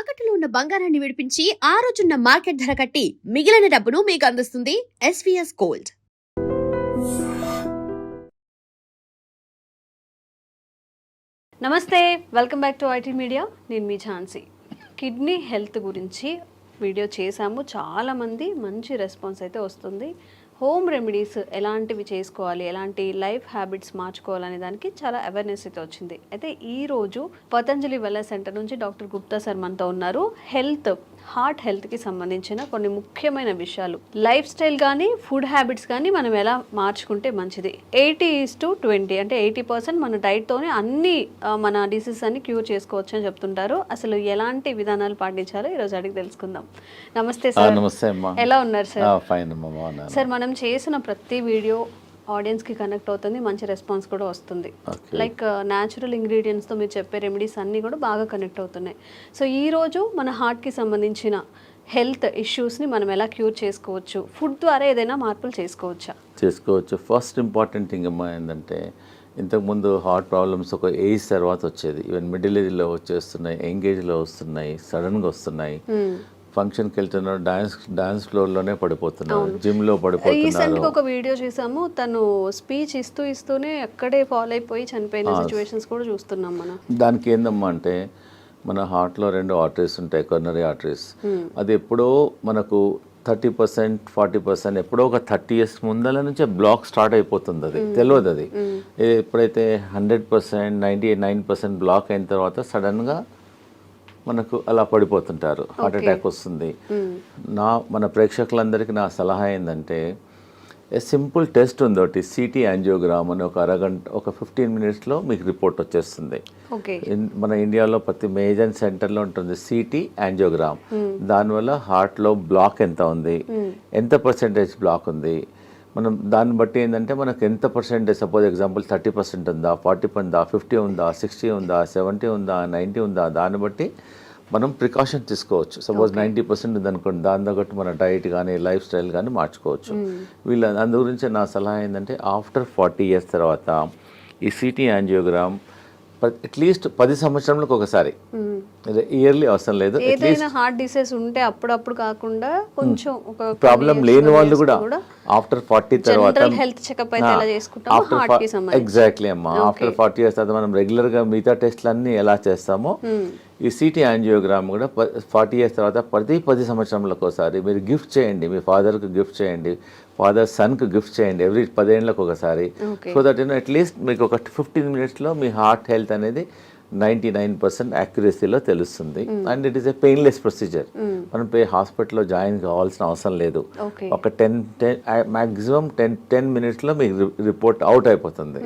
తాకట్టులో ఉన్న బంగారాన్ని విడిపించి ఆ రోజున్న మార్కెట్ ధర కట్టి మిగిలిన డబ్బును మీకు అందిస్తుంది ఎస్వీఎస్ గోల్డ్. నమస్తే, welcome back to IT media. నేను మీ ఝాన్సీ. కిడ్నీ హెల్త్ గురించి వీడియో చేశాము. చాలామంది మంచి రెస్పాన్స్ అయితే వస్తుంది. హోమ్ రెమెడీస్ ఎలాంటివి చేసుకోవాలి, ఎలాంటి లైఫ్ హ్యాబిట్స్ మార్చుకోవాలనే దానికి చాలా అవేర్నెస్ అయితే వచ్చింది. అయితే ఈరోజు పతంజలి వెల్నెస్ సెంటర్ నుంచి డాక్టర్ గుప్తా సార్ మనతో ఉన్నారు. హార్ట్ హెల్త్కి సంబంధించిన కొన్ని ముఖ్యమైన విషయాలు, లైఫ్ స్టైల్ కానీ ఫుడ్ హ్యాబిట్స్ కానీ మనం ఎలా మార్చుకుంటే మంచిది. 80:20 అంటే 80% మన డైట్తోనే అన్ని మన డిసీజెస్ అన్ని క్యూర్ చేసుకోవచ్చు అని చెప్తుంటారు. అసలు ఎలాంటి విధానాలు పాటించాలో ఈరోజు అడిగి తెలుసుకుందాం. నమస్తే సార్. నమస్తే అమ్మా. ఎలా ఉన్నారు సార్? ఫైన్ అమ్మా. సార్, మనం చేసిన ప్రతి వీడియో ఆడియన్స్కి కనెక్ట్ అవుతుంది, మంచి రెస్పాన్స్ కూడా వస్తుంది. లైక్ న్యాచురల్ ఇంగ్రీడియంట్స్తో మీరు చెప్పే రెమెడీస్ అన్నీ కూడా బాగా కనెక్ట్ అవుతున్నాయి. సో ఈరోజు మన హార్ట్కి సంబంధించిన హెల్త్ ఇష్యూస్ని మనం ఎలా క్యూర్ చేసుకోవచ్చు, ఫుడ్ ద్వారా ఏదైనా మార్పులు చేసుకోవచ్చు. ఫస్ట్ ఇంపార్టెంట్ థింగ్ అమ్మా ఏంటంటే, ఇంతకుముందు హార్ట్ ప్రాబ్లమ్స్ ఒక ఏజ్ తర్వాత వచ్చేది. ఈవెన్ మిడిల్ ఏజ్లో వచ్చేస్తున్నాయి, యంగ్ ఏజ్లో వస్తున్నాయి, సడన్గా వస్తున్నాయి. ఫంక్షన్కి వెళ్తున్నారు, డాన్స్ ఫ్లోర్లోనే పడిపోతున్నారు, జిమ్లో పడిపోతున్నారు. రీసెంట్గా ఒక వీడియో చూసాము, తను స్పీచ్ ఇస్తూనే అక్కడే ఫాలో అయిపోయి చనిపోయిన సిచ్యువేషన్స్ కూడా చూస్తున్నాం మనం. దానికి ఏందమ్మా అంటే, మన హార్ట్లో 2 ఆర్టరీస్ ఉంటాయి, కొర్నరీ ఆర్టరీస్. అది ఎప్పుడో మనకు 30%, 40% ఎప్పుడో ఒక 30 years ముందల నుంచే బ్లాక్ స్టార్ట్ అయిపోతుంది. అది తెలియదు. అది ఎప్పుడైతే 100%, 99% బ్లాక్ అయిన తర్వాత సడన్గా మనకు అలా పడిపోతుంటారు, హార్ట్ అటాక్ వస్తుంది. మన ప్రేక్షకులందరికీ నా సలహా ఏంటంటే, సింపుల్ టెస్ట్ ఉంది ఒకటి, సిటీ యాంజియోగ్రామ్ అని. ఒక 15 minutesలో మీకు రిపోర్ట్ వచ్చేస్తుంది. మన ఇండియాలో ప్రతి మేజర్ సెంటర్లో ఉంటుంది సిటీ యాంజియోగ్రామ్. దానివల్ల హార్ట్లో బ్లాక్ ఎంత ఉంది, ఎంత పర్సెంటేజ్ బ్లాక్ ఉంది, మనం దాన్ని బట్టి ఏంటంటే మనకు ఎంత పర్సెంటేజ్, సపోజ్ ఎగ్జాంపుల్ 30% ఉందా, 40 ఉందా, 50 ఉందా, 60 ఉందా, 70 ఉందా, 90 ఉందా, దాన్ని బట్టి మనం ప్రికాషన్ తీసుకోవచ్చు. సపోజ్ 90% ఉందనుకోండి, దాని తగ్గట్టు మన డైట్ కానీ లైఫ్ స్టైల్ కానీ మార్చుకోవచ్చు. అందు గురించి నా సలహా ఏంటంటే, ఆఫ్టర్ 40 years తర్వాత ఈ సిటీ యాంజియోగ్రామ్ అట్లీస్ట్ 10 సంవత్సరాలకు ఒకసారి, ఇయర్లీ అవసరం లేదు. ఏదైనా హార్ట్ డిసీజ్ ఉంటే అప్పుడప్పుడు కాకుండా కొంచెం ప్రాబ్లం లేని వాళ్ళు కూడా ఆఫ్టర్ 40 తర్వాత హెల్త్ చెకప్ అయితే ఎలా చేసుకుంటామో హార్ట్ కి సంబంధించి. ఎగ్జాక్ట్లీ అమ్మా. ఆఫ్టర్ 40 years తర్వాత మనం రెగ్యులర్గా మిగతా టెస్ట్లన్నీ ఎలా చేస్తామో, ఈ సిటీ యాంజియోగ్రామ్ కూడా 40 years తర్వాత ప్రతి 10 సంవత్సరాలకు ఒకసారి మీరు గిఫ్ట్ చేయండి. మీ ఫాదర్కి గిఫ్ట్ చేయండి, ఫాదర్ సన్కి గిఫ్ట్ చేయండి, ఎవ్రీ 10 ఏళ్ళకు ఒకసారి. సో దట్ అట్లీస్ట్ మీకు ఒక 15 minutesలో మీ హార్ట్ హెల్త్ అనేది 99% యాక్యురసీలో తెలుస్తుంది. And it is a painless procedure. మనం హాస్పిటల్లో జాయిన్ కావాల్సిన అవసరం లేదు. ఒక 10 minutesలో మీకు రిపోర్ట్ అవుట్ అయిపోతుంది.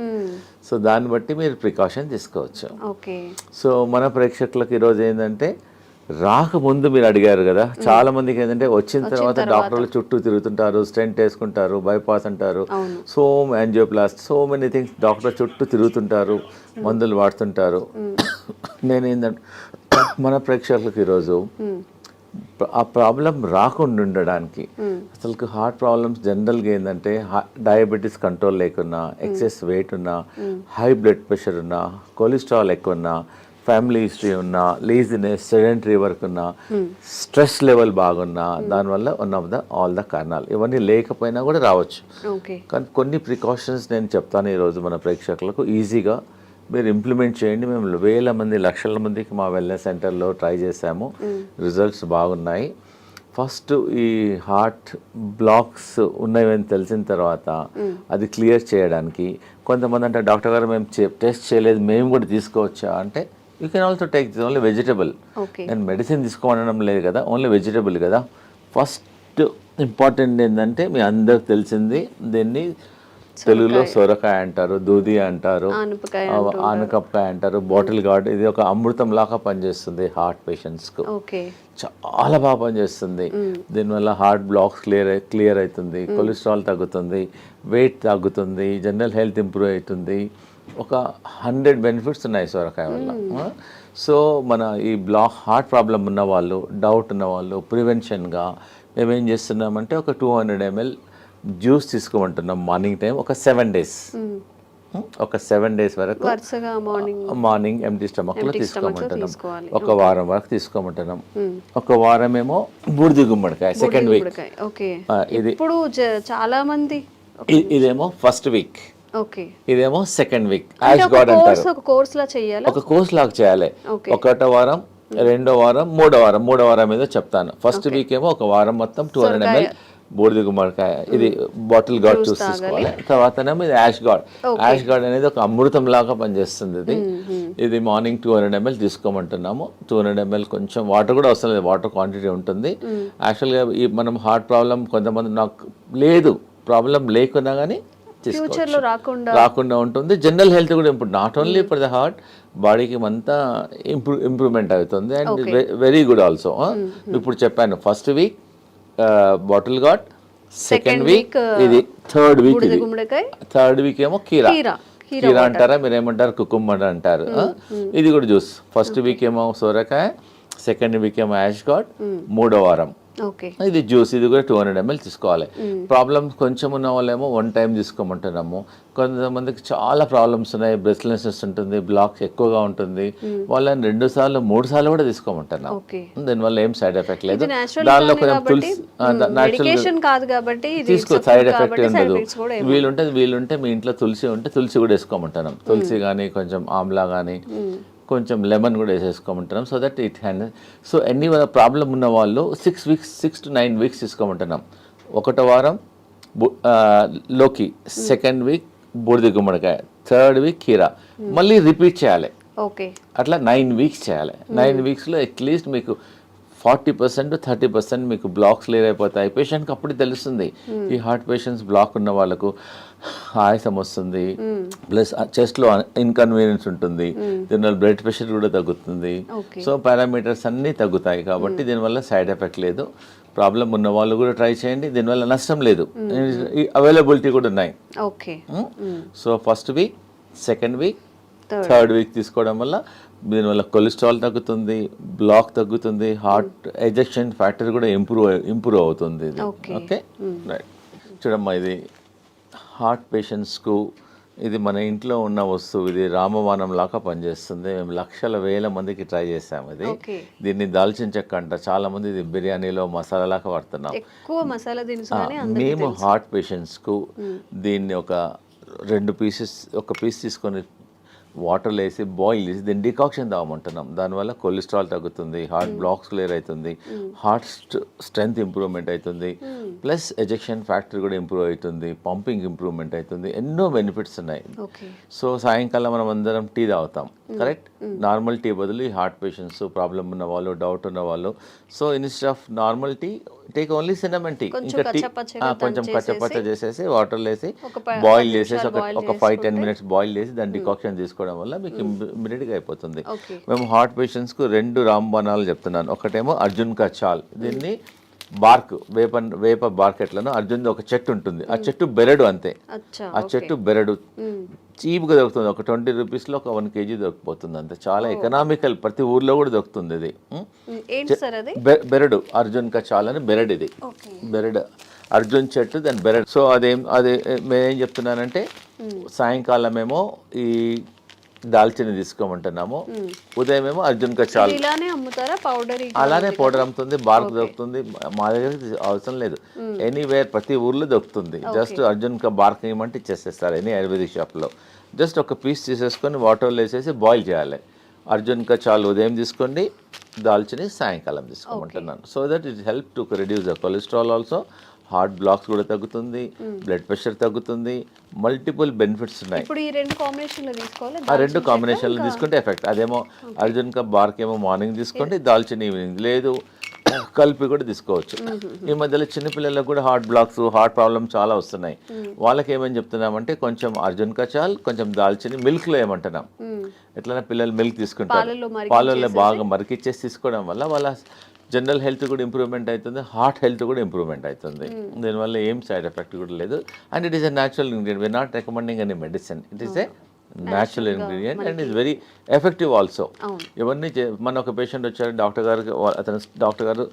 సో దాన్ని బట్టి మీరు ప్రికాషన్ తీసుకోవచ్చు. సో మన ప్రేక్షకులకు ఈరోజు ఏంటంటే, రాకముందు మీరు అడిగారు కదా, చాలా మందికి ఏంటంటే వచ్చిన తర్వాత డాక్టర్లు చుట్టూ తిరుగుతుంటారు, స్టెంట్ వేసుకుంటారు, బైపాస్ అంటారు, యాంజియోప్లాస్ట్, సో మెనీ థింగ్స్, డాక్టర్ చుట్టూ తిరుగుతుంటారు, మందులు వాడుతుంటారు. నేనేంటంటే, మన ప్రేక్షకులకు ఈరోజు ఆ ప్రాబ్లం రాకుండా ఉండడానికి, అసలు హార్ట్ ప్రాబ్లమ్స్ జనరల్గా ఏంటంటే, డయాబెటీస్ కంట్రోల్ లేకున్నా, ఎక్సెస్ వెయిట్ ఉన్నా, హై బ్లడ్ ప్రెషర్ ఉన్నా, కొలెస్ట్రాల్ ఎక్కువ ఉన్నా, ఫ్యామిలీ హిస్టరీ ఉన్నా, లేజినెస్, సెడెంటరీ వర్క్ ఉన్నా, స్ట్రెస్ లెవెల్ బాగున్నా, దానివల్ల ఆల్ ద కారణాలు. ఇవన్నీ లేకపోయినా కూడా రావచ్చు. కానీ కొన్ని ప్రికాషన్స్ నేను చెప్తాను ఈరోజు మన ప్రేక్షకులకు, ఈజీగా మీరు ఇంప్లిమెంట్ చేయండి. మేము వేల మంది, లక్షల మందికి మా వెల్నెస్ సెంటర్లో ట్రై చేసాము, రిజల్ట్స్ బాగున్నాయి. ఫస్ట్ ఈ హార్ట్ బ్లాక్స్ ఉన్నాయని తెలిసిన తర్వాత అది క్లియర్ చేయడానికి, కొంతమంది అంటే, డాక్టర్ గారు మేము టెస్ట్ చేయలేదు, మేము కూడా తీసుకోవచ్చా అంటే, you can also take this only vegetable. నేను మెడిసిన్ తీసుకోవడం లేదు కదా, ఓన్లీ వెజిటబుల్ కదా. ఫస్ట్ ఇంపార్టెంట్ ఏంటంటే, మీ అందరికి తెలిసింది, దీన్ని తెలుగులో సొరకాయ అంటారు, దూది అంటారు, ఆనపకాయ అంటారు, బాటిల్ గార్డ్. ఇది ఒక అమృతం లాగా పనిచేస్తుంది హార్ట్ పేషెంట్స్కు, చాలా బాగా పనిచేస్తుంది. దీనివల్ల హార్ట్ బ్లాక్స్ క్లియర్ అవుతుంది, కొలెస్ట్రాల్ తగ్గుతుంది, వెయిట్ తగ్గుతుంది, జనరల్ హెల్త్ ఇంప్రూవ్ అవుతుంది. ఒక 100 benefits ఉన్నాయి సొరకాయ వల్ల. సో మన ఈ హార్ట్ ప్రాబ్లం ఉన్న వాళ్ళు, డౌట్ ఉన్న వాళ్ళు, ప్రివెన్షన్గా మేమేం చేస్తున్నామంటే, ఒక 200 ml జ్యూస్ తీసుకోమంటున్నాం మార్నింగ్ టైం, ఒక 7 days. ఒక 7 days వరకు వరుసగా మార్నింగ్ ఎంటీ స్టమక్లో తీసుకోమంటున్నాం. తీసుకోవాలి. ఒక వారం వరకు తీసుకోమంటున్నాం. ఒక వారం ఏమో బూడిద గుమ్మడికాయ సెకండ్ వీక్. ఓకే. ఇది ఇప్పుడు చాలా మంది ఇదేమో ఫస్ట్ వీక్, ఓకే, ఇదేమో సెకండ్ వీక్. యాష్ గార్డ్ అంటారు. ఒక కోర్స్ లా చేయాలి, ఒక కోర్స్ లాగా చేయాలి. ఒకటో వారం, రెండో వారం, మూడో వారం ఏదో చెప్తాను. ఫస్ట్ వీక్ ఏమో ఒక వారం మొత్తం 200 ml బూడిద గుమ్మడికాయ, ఇది బాటిల్ గార్డ్ జ్యూస్ తీసుకోవాలి. తర్వాతనేమో ఇది యాష్ గార్డ్. యాష్ గార్డ్ అనేది ఒక అమృతం లాగా పనిచేస్తుంది. ఇది మార్నింగ్ 200 ml తీసుకోమంటున్నాము. 200 ml కొంచెం వాటర్ కూడా అవసరం లేదు, వాటర్ క్వాంటిటీ ఉంటుంది. యాక్చువల్గా ఈ మనం హార్ట్ ప్రాబ్లం కొంతమంది నాకు లేదు, ప్రాబ్లం లేకున్నా కానీ ఫ్యూచర్లో రాకుండా ఉంటుంది. జనరల్ హెల్త్ కూడా ఇప్పుడు not only for the heart, బాడీకి అంతా ఇంప్రూవ్మెంట్ అవుతుంది. And very good also. ఇప్పుడు చెప్పాను first week bottle gourd, second week ఇది, థర్డ్ వీక్ ఏమో కీరా అంటారా మీరు ఏమంటారు, కుకుంబర్ అంటారు. ఇది కూడా జ్యూస్. ఫస్ట్ వీక్ ఏమో సోరకాయ, సెకండ్ వీక్ ఏమో యాష్ గార్డ్, మూడో వారం ఇది జ్యూస్. ఇది కూడా 200 ml తీసుకోవాలి. ప్రాబ్లమ్స్ కొంచెం ఉన్న వాళ్ళేమో 1 time తీసుకోమంటున్నాము. కొంతమందికి చాలా ప్రాబ్లమ్స్ ఉన్నాయి, బ్రెస్ట్లెస్నెస్ ఉంటుంది, బ్లాక్స్ ఎక్కువగా ఉంటుంది, వాళ్ళని 2 సార్లు 3 సార్లు కూడా తీసుకోమంటున్నాం. దీనివల్ల ఏం సైడ్ ఎఫెక్ట్ లేదు. దానిలో కొంచెం తులసి తీసుకో, సైడ్ ఎఫెక్ట్ ఉండదు. వీలుంటే మీ ఇంట్లో తులసి ఉంటే తులసి కూడా వేసుకోమంటున్నాం. తులసి కానీ కొంచెం ఆమ్లా కానీ కొంచెం లెమన్ కూడా వేసేసుకోమంటున్నాం. So that it hand. So ఎన్ని ప్రాబ్లం ఉన్న వాళ్ళు 6 to 9 weeks తీసుకోమంటున్నాం. ఒకటో వారం లోకి, సెకండ్ వీక్ బూడిద గుమ్మడికాయ, థర్డ్ వీక్ కీరా, మళ్ళీ రిపీట్ చేయాలి. అట్లా 9 weeks చేయాలి. 9 weeksలో అట్లీస్ట్ మీకు 40% to 30% మీకు బ్లాక్స్ క్లియర్ అయిపోతాయి. పేషెంట్కి అప్పుడు తెలుస్తుంది. ఈ హార్ట్ పేషెంట్స్ బ్లాక్ ఉన్న వాళ్ళకు ఆయాసం వస్తుంది, ప్లస్ చెస్ట్లో ఇన్కన్వీనియన్స్ ఉంటుంది, దీనివల్ల బ్లడ్ ప్రెషర్ కూడా తగ్గుతుంది. సో పారామీటర్స్ అన్నీ తగ్గుతాయి. కాబట్టి దీనివల్ల సైడ్ ఎఫెక్ట్ లేదు. ప్రాబ్లం ఉన్న వాళ్ళు కూడా ట్రై చేయండి, దీనివల్ల నష్టం లేదు. అవైలబిలిటీ కూడా ఉన్నాయి. So first week, second week, third week తీసుకోవడం వల్ల దీనివల్ల కొలెస్ట్రాల్ తగ్గుతుంది, బ్లాక్ తగ్గుతుంది, హార్ట్ ఎజెక్షన్ ఫ్యాక్టర్ కూడా ఇంప్రూవ్ అవుతుంది. Okay right. చూడమ్మా, ఇది హార్ట్ పేషెంట్స్కు ఇది మన ఇంట్లో ఉన్న వస్తువు. ఇది రామబాణం లాగా పనిచేస్తుంది. మేము లక్షల వేల మందికి ట్రై చేసాము. ఇది దీన్ని దాల్చిన చెక్క అంట. చాలా మంది ఇది బిర్యానీలో మసాలా లాగా వాడుతున్నాం. మేము హార్ట్ పేషెంట్స్కు దీన్ని ఒక 2 pieces, ఒక పీస్ తీసుకొని వాటర్లో వేసి బాయిల్ చేసి దీన్ని డికాక్షన్ తాగమంటున్నాం. దానివల్ల కొలెస్ట్రాల్ తగ్గుతుంది, హార్ట్ బ్లాక్స్ క్లియర్ అవుతుంది, హార్ట్ స్ట్రెంగ్త్ ఇంప్రూవ్మెంట్ అవుతుంది, ప్లస్ ఎజెక్షన్ ఫ్యాక్టర్ కూడా ఇంప్రూవ్ అవుతుంది, పంపింగ్ ఇంప్రూవ్మెంట్ అవుతుంది. ఎన్నో బెనిఫిట్స్ ఉన్నాయి. సో సాయంకాలం మనం అందరం టీ తాగుతాం, కరెక్ట్? నార్మల్ టీ బదులు ఈ హార్ట్ పేషెంట్స్, ప్రాబ్లం ఉన్న వాళ్ళు, డౌట్ ఉన్న వాళ్ళు, so instead of normal tea take only cinnamon tea. ఇంకా టీ కొంచెం కచ్చపచ్చ చేసేసి వాటర్లో వేసి బాయిల్ చేసేసి ఒక 5-10 minutes బాయిల్ చేసి దాన్ని డికాక్షన్ తీసుకోవడం వల్ల మీకు ఇమ్మీడియట్గా అయిపోతుంది. మేము హార్ట్ పేషెంట్స్కు 2 రాంబాణాలు చెప్తున్నాను. ఒకటేమో అర్జున్ కా చాల్. దీన్ని బార్క్, వేప బార్క్ ఎట్లను అర్జున్ ఒక చెట్టు ఉంటుంది, ఆ చెట్టు బెరడు అంతే. ఆ చెట్టు బెరడు చీప్గా దొరుకుతుంది. ఒక 20 రూపీస్లో ఒక 1 kg దొరికిపోతుంది అంతే. చాలా ఎకనామికల్, ప్రతి ఊర్లో కూడా దొరుకుతుంది. ఇది బెరడు, అర్జున్ కా చాల్ అని బెరడు. ఇది బెరడు, అర్జున్ చెట్టు, దాని బెరడు. సో అదే నేనేం చెప్తున్నానంటే సాయంకాలం ఏమో ఈ దాల్చిన తీసుకోమంటున్నాము, ఉదయం ఏమో అర్జున్ కా చాల్. అలానే పౌడర్ అమ్ముతుంది, బార్క్ దొరుకుతుంది. మా దగ్గర అవసరం లేదు, ఎనీవేర్ ప్రతి ఊర్లో దొరుకుతుంది. జస్ట్ అర్జున్ కా బార్క్ ఏమంటే ఇచ్చేసేస్తారు ఎనీ ఆయుర్వేదిక్ షాప్లో. జస్ట్ ఒక పీస్ తీసేసుకొని వాటర్లో వేసేసి బాయిల్ చేయాలి. అర్జున్ కా చాల్ ఉదయం తీసుకోండి, దాల్చిని సాయంకాలం తీసుకోమంటున్నాను. So that it help to reduce the cholesterol also, heart blocks కూడా తగ్గుతుంది, బ్లడ్ ప్రెషర్ తగ్గుతుంది, మల్టిపుల్ బెనిఫిట్స్ ఉన్నాయి. ఇప్పుడు ఈ 2 కాంబినేషన్లో తీసుకోవాలి. ఆ 2 కాంబినేషన్లో తీసుకుంటే ఎఫెక్ట్. అదేమో అర్జున్ కా బార్క్ ఏమో మార్నింగ్ తీసుకోండి, దాల్చిన ఈవినింగ్, లేదు కలిపి కూడా తీసుకోవచ్చు. ఈ మధ్యలో చిన్నపిల్లలకు కూడా హార్ట్ బ్లాక్స్, హార్ట్ ప్రాబ్లమ్ చాలా వస్తున్నాయి. వాళ్ళకి ఏమని చెప్తున్నామంటే కొంచెం అర్జున్ కా చాల్, కొంచెం దాల్చిని మిల్క్లో ఏమంటున్నాం. ఎట్లైనా పిల్లలు మిల్క్ తీసుకుంటారు, పాలల్లో బాగా మరికిచ్చేసి తీసుకోవడం వల్ల వాళ్ళ జనరల్ హెల్త్ కూడా ఇంప్రూవ్మెంట్ అవుతుంది, హార్ట్ హెల్త్ కూడా ఇంప్రూవ్మెంట్ అవుతుంది. దీనివల్ల ఏం సైడ్ ఎఫెక్ట్ కూడా లేదు. And it is a natural ingredient. We're not recommending any medicine. It is a natural ingredient and is very effective also. ఇవన్నీ మన ఒక పేషెంట్ వచ్చారు, డాక్టర్ గారు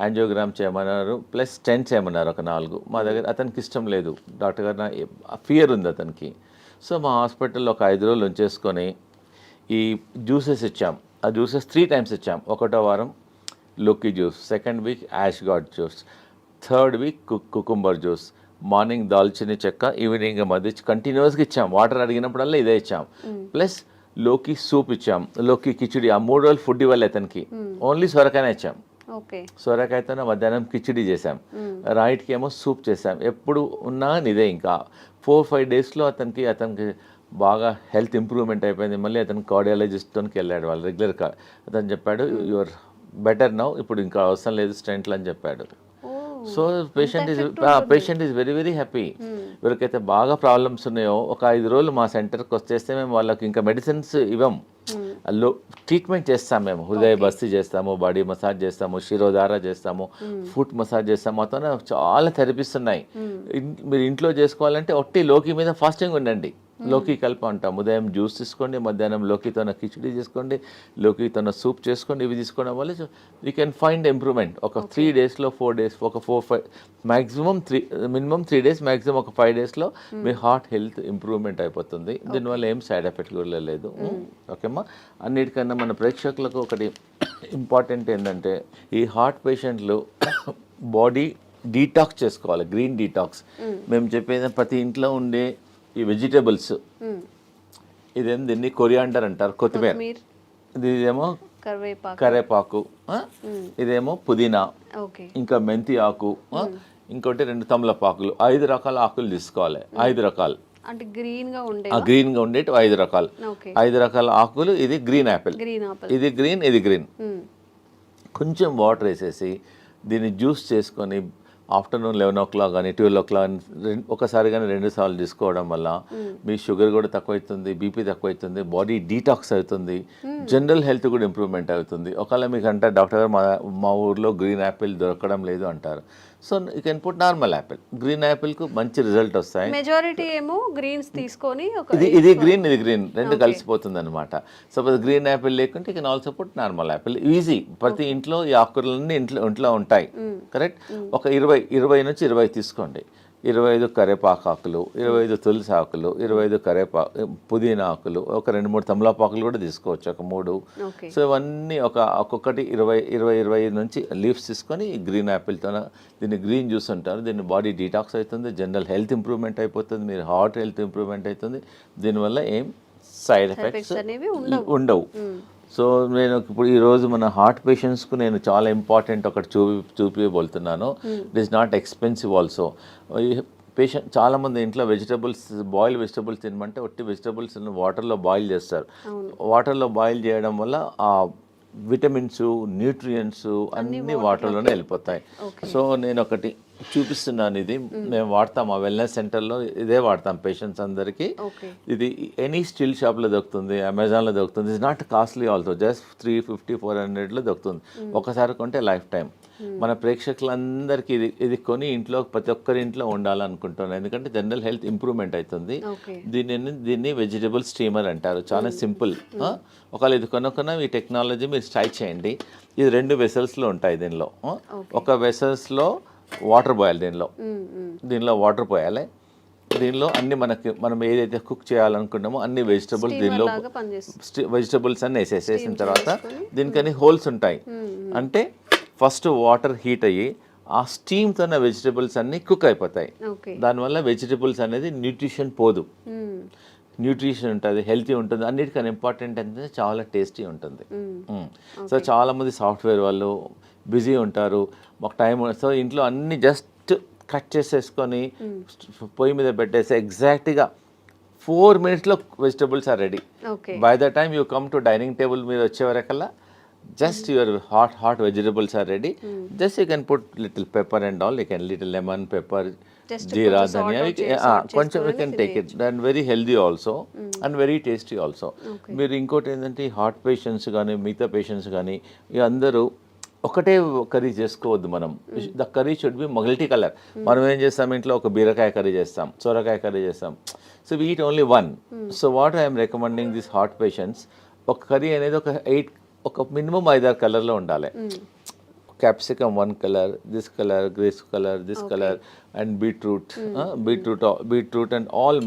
యాంజియోగ్రామ్ చేయమన్నారు, ప్లస్ స్టెంట్ చేయమన్నారు ఒక 4. మా దగ్గర అతనికి ఇష్టం లేదు, డాక్టర్ గారు ఫియర్ ఉంది అతనికి. సో మా హాస్పిటల్లో ఒక 5 రోజులు ఉంచేసుకొని ఈ జ్యూసెస్ ఇచ్చాం. ఆ జ్యూసెస్ 3 టైమ్స్ ఇచ్చాం. ఒకటో వారం లోకి juice, second week ash gourd juice, third week cucumber juice, morning దాల్చిని చెక్క, ఈవినింగ్ మధ్య కంటిన్యూస్గా ఇచ్చాం. వాటర్ అడిగినప్పుడల్లా ఇదే ఇచ్చాం. ప్లస్ లోకి సూప్ ఇచ్చాం, లోకి కిచిడి. ఆ 3 రోజులు ఫుడ్ ఇవ్వాలి అతనికి, ఓన్లీ సొరకాయనే ఇచ్చాం. సొరకాయతో మధ్యాహ్నం కిచిడి చేసాం, రైట్కి ఏమో సూప్ చేసాం. ఎప్పుడు ఉన్నా ఇదే. ఇంకా 4-5 డేస్లో అతనికి బాగా హెల్త్ ఇంప్రూవ్మెంట్ అయిపోయింది. మళ్ళీ అతను కార్డియాలజిస్ట్కి వెళ్ళాడు. వాళ్ళు రెగ్యులర్గా అతను చెప్పాడు, యువర్ బెటర్ నౌ, ఇప్పుడు ఇంకా అవసరం లేదు స్టెంట్లు అని చెప్పాడు. So patient is very very happy. ఎవరికైతే బాగా ప్రాబ్లమ్స్ ఉన్నాయో ఒక 5 రోజులు మా సెంటర్కి వచ్చేస్తే మేము వాళ్ళకి ఇంకా మెడిసిన్స్ ఇవ్వం, ట్రీట్మెంట్ చేస్తాం. మేము హృదయ బస్తీ చేస్తాము, బాడీ మసాజ్ చేస్తాము, శిరోధార చేస్తాము, ఫుట్ మసాజ్ చేస్తాము. మొత్తం చాలా థెరపీస్ ఉన్నాయి. మీరు ఇంట్లో చేసుకోవాలంటే ఒట్టి లోకి మీద ఫాస్టింగ్ ఉండండి. లోకి కలిపి అంటాం. ఉదయం జ్యూస్ తీసుకోండి, మధ్యాహ్నం లోకితోన కిచిడి చేసుకోండి, లోకితోన సూప్ చేసుకోండి. ఇవి తీసుకోవడం వల్ల యూ కెన్ ఫైండ్ ఇంప్రూవ్మెంట్. ఒక 3 డేస్లో 4 డేస్, ఒక 4-5 మ్యాక్సిమం మినిమం 3 డేస్, మ్యాక్సిమం ఒక 5 డేస్లో మీ హార్ట్ హెల్త్ ఇంప్రూవ్మెంట్ అయిపోతుంది. దీనివల్ల ఏం సైడ్ ఎఫెక్ట్ కూడా లేదు. ఓకేమ్మా. అన్నిటికన్నా మన ప్రేక్షకులకు ఒకటి ఇంపార్టెంట్ ఏంటంటే, ఈ హార్ట్ పేషెంట్లు బాడీ డీటాక్స్ చేసుకోవాలి, గ్రీన్ డీటాక్స్. మేము చెప్పేది ప్రతి ఇంట్లో ఉండే ఈ వెజిటేబుల్స్, దీన్ని కొరియాండర్ అంటారు, కొత్తిమీర. ఇదేమో కరేపాకు, ఇదేమో పుదీనా, ఇంకా మెంతి ఆకు, ఇంకోటి 2 తమలపాకులు. 5 రకాల ఆకులు తీసుకోవాలి. 5 రకాలు అంటే గ్రీన్ గా ఉండేటి 5 రకాలు. 5 రకాల ఆకులు. ఇది గ్రీన్ యాపిల్, ఇది గ్రీన్, ఇది గ్రీన్. కొంచెం వాటర్ వేసేసి దీన్ని జ్యూస్ చేసుకొని ఆఫ్టర్నూన్ 11 o'clock కానీ 12 o'clock ఒకసారి కానీ 2 సార్లు తీసుకోవడం వల్ల మీ షుగర్ కూడా తక్కువ అవుతుంది, బీపీ తక్కువ అవుతుంది, బాడీ డీటాక్స్ అవుతుంది, జనరల్ హెల్త్ కూడా ఇంప్రూవ్మెంట్ అవుతుంది. ఒకవేళ మీకు అంటే డాక్టర్ గారు మా ఊర్లో గ్రీన్ యాపిల్ దొరకడం లేదు అంటారు. So you can put normal apple. Green యాపిల్కు మంచి రిజల్ట్ వస్తాయి. మెజారిటీ ఏమో గ్రీన్స్ తీసుకొని ఇది గ్రీన్, ఇది గ్రీన్, రెండు కలిసిపోతుంది అనమాట. సపోజ్ గ్రీన్ యాపిల్ లేకుంటే you can also put normal Apple. Easy. ప్రతి ఇంట్లో ఈ ఆకుకూరలన్నీ ఇంట్లో ఉంటాయి. కరెక్ట్. ఒక 20 నుంచి 20 తీసుకోండి. 25 కరేపాకు ఆకులు, 25 తులసి ఆకులు, 25 పుదీనా ఆకులు, ఒక 2-3 తమలపాకులు కూడా తీసుకోవచ్చు, ఒక 3. సో ఇవన్నీ ఒక్కొక్కటి 20 నుంచి లీవ్స్ తీసుకొని గ్రీన్ యాపిల్తో దీన్ని గ్రీన్ జ్యూస్ అంటారు. దీన్ని బాడీ డీటాక్స్ అవుతుంది, జనరల్ హెల్త్ ఇంప్రూవ్మెంట్ అయిపోతుంది, మీరు హార్ట్ హెల్త్ ఇంప్రూవ్మెంట్ అవుతుంది. దీనివల్ల ఏం సైడ్ ఎఫెక్ట్స్ ఉండవు. సో నేను ఇప్పుడు ఈరోజు మన హార్ట్ పేషెంట్స్కు నేను చాలా ఇంపార్టెంట్ ఒకటి చూపిపోతున్నాను. It is not expensive also. Patient చాలామంది ఇంట్లో బాయిల్ వెజిటబుల్స్ తినమంటే ఒట్టి వెజిటబుల్స్ వాటర్లో బాయిల్ చేస్తారు. వాటర్లో బాయిల్ చేయడం వల్ల ఆ విటమిన్స్, న్యూట్రియంట్స్ అన్నీ వాటర్లోనే వెళ్ళిపోతాయి. సో నేను ఒకటి చూపిస్తున్నాను. ఇది మేము వాడతాం, ఆ వెల్నెస్ సెంటర్లో ఇదే వాడతాం పేషెంట్స్ అందరికీ. ఇది ఎనీ స్టీల్ షాప్లో దొరుకుతుంది, అమెజాన్లో దొరుకుతుంది. It's not costly also, just 350-400లో దొరుకుతుంది. ఒకసారి కొంటే లైఫ్ టైం. మన ప్రేక్షకులందరికీ ఇది కొని ఇంట్లో ప్రతి ఒక్కరి ఇంట్లో ఉండాలనుకుంటున్నాను. ఎందుకంటే జనరల్ హెల్త్ ఇంప్రూవ్మెంట్ అవుతుంది. దీన్ని వెజిటబుల్ స్టీమర్ అంటారు. చాలా సింపుల్. ఒకవేళ ఇది కొనుక్కున్న ఈ టెక్నాలజీ మీరు ట్రై చేయండి. ఇది 2 వెసల్స్లో ఉంటాయి. దీనిలో ఒక వెసల్స్లో వాటర్ పోయాలి, దీనిలో వాటర్ పోయాలి. దీనిలో అన్ని మనం ఏదైతే కుక్ చేయాలనుకున్నామో అన్ని వెజిటబుల్స్ అన్ని వేసేసిన తర్వాత దీనికని హోల్స్ ఉంటాయి. అంటే ఫస్ట్ వాటర్ హీట్ అయ్యి ఆ స్టీమ్తో వెజిటబుల్స్ అన్ని కుక్ అయిపోతాయి. దానివల్ల వెజిటబుల్స్ అనేది న్యూట్రిషన్ పోదు, న్యూట్రిషన్ ఉంటుంది, హెల్తీ ఉంటుంది. అన్నిటికన్నా ఇంపార్టెంట్ అంటే చాలా టేస్టీ ఉంటుంది. సో చాలామంది సాఫ్ట్వేర్ వాళ్ళు బిజీ ఉంటారు, మాకు టైం. సో ఇంట్లో అన్ని జస్ట్ కట్ చేసేసుకొని పొయ్యి మీద పెట్టేసి ఎగ్జాక్ట్గా 4 minutesలో vegetables are ready. By the time you come to dining table మీద వచ్చేవరకల్లా just your hot vegetables are ready. Just you can put little pepper and all. You can little lemon, pepper, jeera, dhania. You can take it. And very healthy also and very tasty also. మీరు ఇంకోటి ఏంటంటే heart patients కానీ మిగతా patients కానీ అందరూ ఒకటే curry చేసుకోవద్దు. మనం the curry should be multi colour. మనం ఏం చేస్తాం, ఇంట్లో ఒక బీరకాయ కర్రీ చేస్తాం, సొరకాయ కర్రీ చేస్తాం. So we eat only one. So what I'm recommending this heart patients, ఒక కర్రీ అనేది ఒక మినిమం 5-6 కలర్లో ఉండాలి. capsicum one color, this color, this color, this color, and beetroot, beetroot and all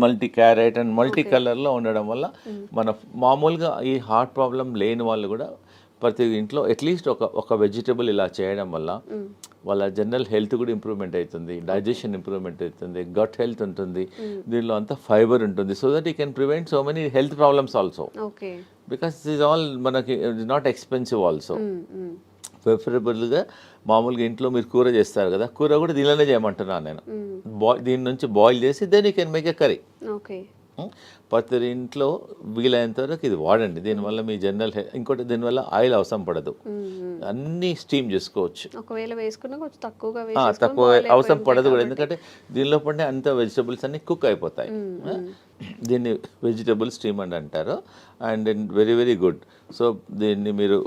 multi carrot and multi color లో ఉండడం వల్ల మన మామూలుగా ఈ హార్ట్ ప్రాబ్లం లేని వాళ్ళు కూడా ప్రతి ఇంట్లో అట్లీస్ట్ ఒక వెజిటబుల్ ఇలా చేయడం వల్ల వాళ్ళ జనరల్ హెల్త్ కూడా ఇంప్రూవ్మెంట్ అవుతుంది, డైజెషన్ ఇంప్రూవ్మెంట్ అవుతుంది, గట్ హెల్త్ ఉంటుంది, దీనిలో అంతా ఫైబర్ ఉంటుంది. So that you can prevent so many health problems also, because this all మనకి నాట్ ఎక్స్పెన్సివ్ ఆల్సో. ప్రిఫరబుల్గా మామూలుగా ఇంట్లో మీరు కూర చేస్తారు కదా, కూర కూడా దీనిలోనే చేయమంటున్నాను నేను. దీని నుంచి బాయిల్ చేసి then you can make a curry. ప్రతి ఇంట్లో వీలైనంత వరకు ఇది వాడండి. దీనివల్ల మీ జనరల్ ఇంకోటి దీనివల్ల ఆయిల్ అవసరం పడదు, అన్నీ స్టీమ్ చేసుకోవచ్చు. ఒకవేళ వేసుకున్నా కొంచెం తక్కువ అవసరం పడదు కూడా, ఎందుకంటే దీనిలో పడిన అంత వెజిటబుల్స్ అన్ని కుక్ అయిపోతాయి. దీన్ని వెజిటబుల్ స్టీమ్ అని అంటారు. And very very good. So దీన్ని మీరు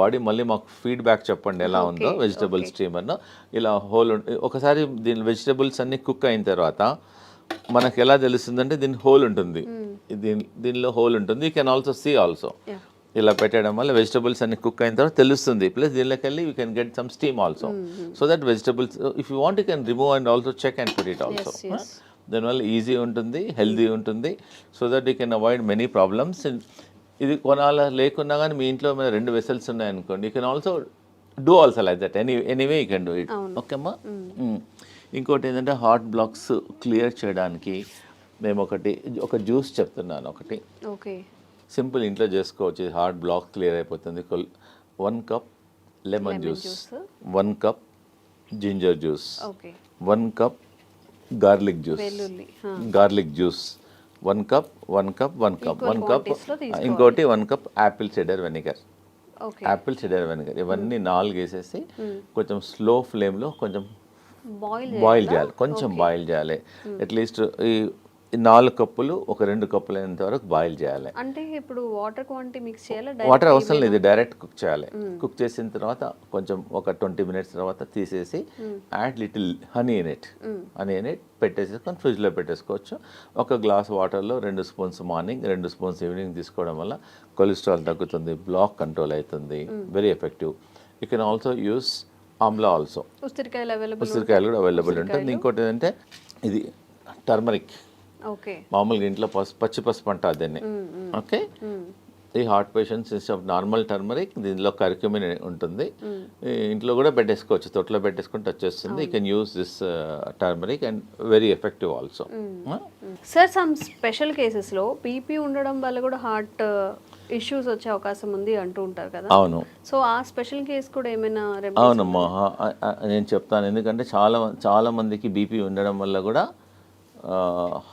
వాడి మళ్ళీ మాకు ఫీడ్బ్యాక్ చెప్పండి ఎలా ఉందో వెజిటబుల్ స్టీమర్ను. ఇలా ఒకసారి దీని వెజిటబుల్స్ అన్ని కుక్ అయిన తర్వాత మనకు ఎలా తెలుస్తుందంటే దీని హోల్ ఉంటుంది, దీనిలో హోల్ ఉంటుంది. You can also see also. ఇలా పెట్టడం వల్ల వెజిటబుల్స్ అన్ని కుక్ అయిన తర్వాత తెలుస్తుంది. ప్లస్ దీనిలోకి వెళ్ళి you can get some steam also. So that vegetables if you want you can remove and also check and put it also. దానివల్ల ఈజీ ఉంటుంది, హెల్దీ ఉంటుంది. So that you can avoid many problems. ఇది లేకున్నా కానీ మీ ఇంట్లో మీద 2 vessels ఉన్నాయనుకోండి, you can also do also like that. Anyway you can do it. ఓకేమ్మా. ఇంకోటి ఏంటంటే హార్ట్ బ్లాక్స్ క్లియర్ చేయడానికి మేము ఒక జ్యూస్ చెప్తున్నాను. ఒకటి సింపుల్ ఇంట్లో చేసుకోవచ్చు, హార్ట్ బ్లాక్ క్లియర్ అయిపోతుంది. 1 cup lemon juice, 1 cup ginger juice, 1 cup garlic juice, 1 cup ఇంకోటి 1 కప్ యాపిల్ సిడర్ వెనిగర్. ఇవన్నీ 4 వేసేసి కొంచెం స్లో ఫ్లేమ్లో కొంచెం బాయిల్ చేయాలి, కొంచెం బాయిల్ చేయాలి. అట్లీస్ట్ ఈ 4 కప్పులు ఒక 2 కప్పులు అయినంత వరకు బాయిల్ చేయాలి. అంటే ఇప్పుడు వాటర్ క్వాంటిటీ మిక్స్ చేయాలి? వాటర్ అవసరం లేదు, డైరెక్ట్ కుక్ చేయాలి. కుక్ చేసిన తర్వాత కొంచెం ఒక 20 మినిట్స్ తర్వాత తీసేసి add little honey in it పెట్టేసుకొని ఫ్రిడ్జ్లో పెట్టేసుకోవచ్చు. ఒక గ్లాస్ వాటర్లో 2 స్పూన్స్ మార్నింగ్, 2 స్పూన్స్ ఈవినింగ్ తీసుకోవడం వల్ల కొలెస్ట్రాల్ తగ్గుతుంది, బ్లాక్ కంట్రోల్ అవుతుంది. Very effective. You can also use Amla also. ఉసిరికాయలు కూడా అవైలబుల్ ఉంటుంది. ఇంకోటి ఏంటంటే ఇది టర్మరిక్. మామూలుగా ఇంట్లో పచ్చి పసుపు అంటారు దీన్ని. ఓకే. ఈ heart patients instead of normal turmeric దీనిలో కర్క్యూమిన్ ఉంటుంది. ఇంట్లో కూడా పెట్టేసుకోవచ్చు, తొట్లో పెట్టేసుకుంటే వచ్చేస్తుంది. You can use this turmeric and very effective also. Sir some special కేసెస్లో బీపీ ఉండడం వల్ల కూడా హార్ట్ ఇష్యూస్ వచ్చే అవకాశం ఉంది అంటూ ఉంటారు కదా. అవును. సో ఆ స్పెషల్ కేసు కూడా ఏమైనా? అవునమ్మా, నేను చెప్తాను. ఎందుకంటే చాలా మందికి బీపీ ఉండడం వల్ల కూడా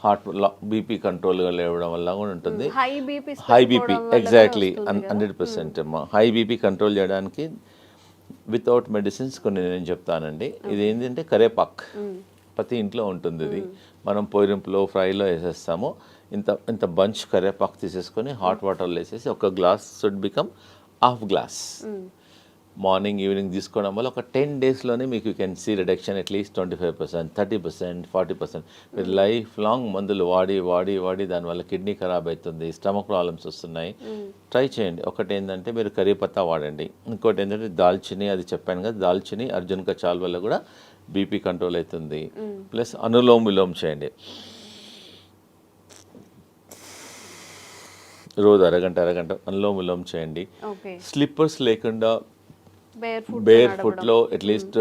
హార్ట్ బీపీ కంట్రోల్గా లేవడం వల్ల కూడా ఉంటుంది. హై బీపీ ఎగ్జాక్ట్లీ 100% అమ్మా. హై బీపీ కంట్రోల్ చేయడానికి వితౌట్ మెడిసిన్స్ కొన్ని నేను చెప్తానండి. ఇది ఏంటంటే కరేపాక్ ప్రతి ఇంట్లో ఉంటుంది. ఇది మనం పొయ్యింపులో ఫ్రైలో వేసేస్తాము. ఇంత బంచ్ కరేపాకు తీసేసుకొని హాట్ వాటర్లో వేసేసి ఒక glass should become half glass morning evening తీసుకోవడం వల్ల ఒక 10 డేస్లోనే మీకు you can see reduction at least 25%, 30%, 40%. మీరు లైఫ్ లాంగ్ మందులు వాడి దానివల్ల కిడ్నీ ఖరాబ్ అవుతుంది, స్టమక్ ప్రాబ్లమ్స్ వస్తున్నాయి. ట్రై చేయండి. ఒకటి ఏంటంటే మీరు కరీ పత్తా వాడండి. ఇంకోటి ఏంటంటే దాల్చిని, అది చెప్పాను కదా, దాల్చిని అర్జున్ కా చాల్ వల్ల కూడా బీపీ కంట్రోల్ అవుతుంది. ప్లస్ అనులోమ్ విలోమ్ చేయండి. రోజు అరగంట అనులోమ్ విలోమ్ చేయండి. స్లిప్పర్స్ లేకుండా బేర్ ఫుట్లో అట్లీస్ట్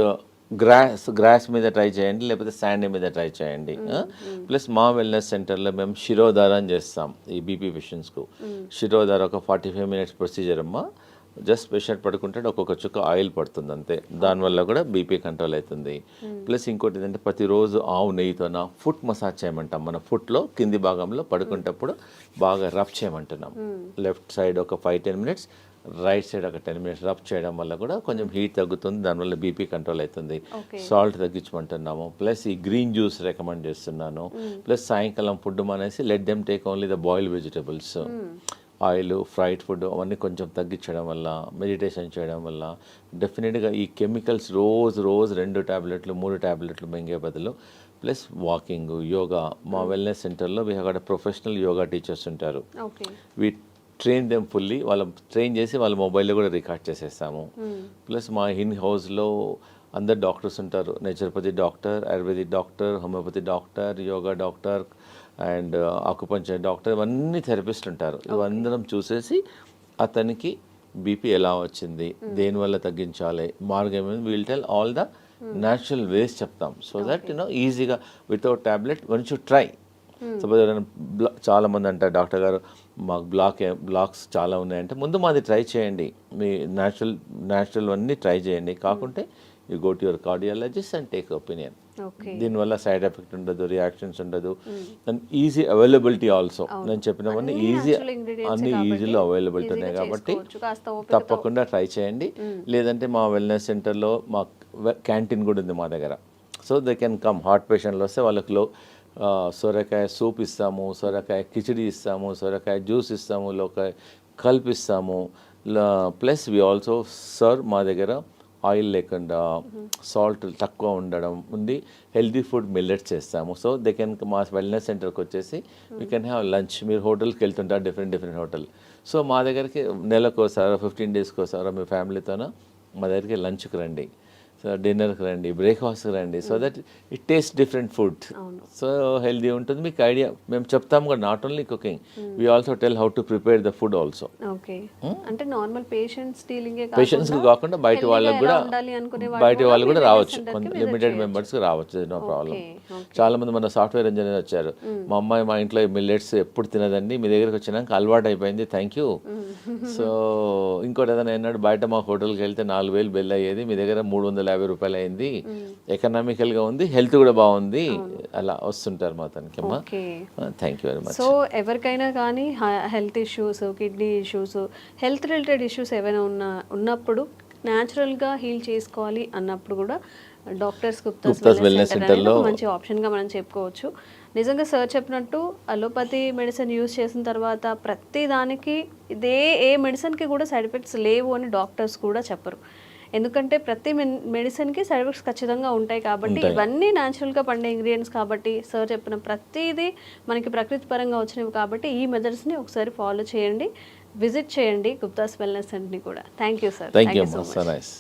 గ్రాస్ మీద ట్రై చేయండి, లేకపోతే శాండ్ మీద ట్రై చేయండి. ప్లస్ మా వెల్నెస్ సెంటర్లో మేము శిరోధారం చేస్తాం ఈ బీపీ పేషెంట్స్కు. శిరోధార ఒక 45 మినిట్స్ ప్రొసీజర్ అమ్మా. జస్ట్ పేషెంట్ పడుకుంటే ఒక్కొక్క చుక్క ఆయిల్ పడుతుంది అంతే. దానివల్ల కూడా బీపీ కంట్రోల్ అవుతుంది. ప్లస్ ఇంకోటి ఏంటంటే ప్రతిరోజు ఆవు నెయ్యితోన ఫుట్ మసాజ్ చేయమంటాం. మన ఫుట్లో కింది భాగంలో పడుకునేటప్పుడు బాగా రబ్ చేయమంటున్నాం. లెఫ్ట్ సైడ్ ఒక 5-10 మినిట్స్, రైట్ సైడ్ ఒక 10 మినిట్స్ రబ్ చేయడం వల్ల కూడా కొంచెం హీట్ తగ్గుతుంది, దానివల్ల బీపీ కంట్రోల్ అవుతుంది. సాల్ట్ తగ్గించమంటున్నాము. ప్లస్ ఈ గ్రీన్ జ్యూస్ రికమెండ్ చేస్తున్నాను. ప్లస్ సాయంకాలం ఫుడ్ మానేసి let them take only the boiled vegetables. Oil, fried food అవన్నీ కొంచెం తగ్గించడం వల్ల, మెడిటేషన్ చేయడం వల్ల డెఫినెట్గా ఈ కెమికల్స్ రోజు 2 టాబ్లెట్లు 3 టాబ్లెట్లు మింగే బదులు ప్లస్ వాకింగ్, యోగా. మా వెల్నెస్ సెంటర్లో అక్కడ ప్రొఫెషనల్ యోగా టీచర్స్ ఉంటారు. ట్రైన్ దెమ్ ఫుల్లీ, వాళ్ళ ట్రైన్ చేసి వాళ్ళ మొబైల్లో కూడా రికార్డ్ చేసేస్తాము. ప్లస్ మా ఇన్ హౌస్లో అందరు డాక్టర్స్ ఉంటారు, naturopathy doctor, ayurvedic doctor, homeopathy doctor, yoga doctor and acupuncture doctor, ఇవన్నీ థెరపిస్ట్ ఉంటారు. ఇవందరం చూసేసి అతనికి బీపీ ఎలా వచ్చింది, దేనివల్ల తగ్గించాలి, మార్గం ఏమైంది, will tell all the natural ways చెప్తాం. సో దట్ ఈజీగా without tablet one should try. Suppose ఎవరైనా చాలా మంది అంటారు డాక్టర్ గారు మాకు బ్లాక్స్ చాలా ఉన్నాయంటే, ముందు మాది ట్రై చేయండి, మీ న్యాచురల్ అన్నీ ట్రై చేయండి, కాకుంటే you go to your cardiologist and take opinion. దీనివల్ల సైడ్ ఎఫెక్ట్ ఉండదు, రియాక్షన్స్ ఉండదు, అండ్ ఈజీ అవైలబిలిటీ ఆల్సో. నేను చెప్పినవన్నీ అన్ని ఈజీలో అవైలబిలిటీ ఉన్నాయి కాబట్టి తప్పకుండా ట్రై చేయండి. లేదంటే మా వెల్నెస్ సెంటర్లో మా క్యాంటీన్ కూడా ఉంది మా దగ్గర. So they can come, heart పేషెంట్లు వస్తే వాళ్ళకి సొరకాయ సూప్ ఇస్తాము, సొరకాయ కిచిడి ఇస్తాము, సొరకాయ జ్యూస్ ఇస్తాము, లోకాయ కల్పిస్తాము. ప్లస్ వి ఆల్సో సర్వ్ మా దగ్గర ఆయిల్ లేకుండా సాల్ట్ తక్కువ ఉండడం ఉంది, హెల్దీ ఫుడ్ మిల్లెట్స్ చేస్తాము. సో దే కెన్ మా వెల్నెస్ సెంటర్కి వచ్చేసి వీ కెన్ హ్యావ్ లంచ్. మీరు హోటల్కి వెళ్తుంటారు, డిఫరెంట్ హోటల్. సో మా దగ్గరికి నెలకోసారో 15 డేస్కి ఒకసారో మీ ఫ్యామిలీతోనో మా దగ్గరికి లంచ్కి రండి, సో డిన్నర్కి రండి, బ్రేక్ఫాస్ట్కి రండి. So that it taste different food, so healthy ఉంటుంది. మీకు ఐడియా మేము చెప్తాము కూడా, not only cooking, we also tell how to prepare the food also. Okay, అంటే నార్మల్ పేషెంట్స్కి కాకుండా బయట వాళ్ళకి కూడా రావచ్చు, లిమిటెడ్ మెంబర్స్కి రావచ్చు, నో ప్రాబ్లం. చాలా మంది మన సాఫ్ట్వేర్ ఇంజనీర్ వచ్చారు, మా అమ్మాయి మా ఇంట్లో మిల్లెట్స్ ఎప్పుడు తినదండి, మీ దగ్గరికి వచ్చినాక అలవాటు అయిపోయింది, థ్యాంక్ యూ. సో ఇంకోటి ఏదైనా అన్నాడు, బయట మా హోటల్కి వెళ్తే 4,000 బిల్ అయ్యేది, మీ దగ్గర 350 రూపాయలు అయింది, ఎకనామికల్గా ఉంది, హెల్త్ కూడా బాగుంది, అలా వస్తుంటారు మా తనకి. అమ్మా thank you very much. So ఎవరికైనా కానీ health issues, kidney issues, health related issues ఏమైనా ఉన్నప్పుడు న్యాచురల్గా హీల్ చేసుకోవాలి అన్నప్పుడు కూడా డాక్టర్స్ గుప్తాస్ వెల్నెస్ సెంటర్లో మంచి ఆప్షన్గా మనం చెప్పుకోవచ్చు. నిజంగా సార్ చెప్పినట్టు అలోపతి మెడిసిన్ యూజ్ చేసిన తర్వాత ప్రతి దానికి ఏ మెడిసిన్కి కూడా సైడ్ ఎఫెక్ట్స్ లేవు అని డాక్టర్స్ కూడా చెప్పరు. ఎందుకంటే ప్రతి మెడిసిన్కి సైడ్ ఎఫెక్ట్స్ ఖచ్చితంగా ఉంటాయి కాబట్టి, ఇవన్నీ న్యాచురల్గా పండే ఇంగ్రీడియంట్స్ కాబట్టి, సార్ చెప్పిన ప్రతిదీ మనకి ప్రకృతి పరంగా వచ్చినవి కాబట్టి ఈ మెథడ్స్ని ఒకసారి ఫాలో చేయండి, విజిట్ చేయండి గుప్తాస్ వెల్నెస్ సెంటర్ని కూడా. Thank you sir. Thank you so much.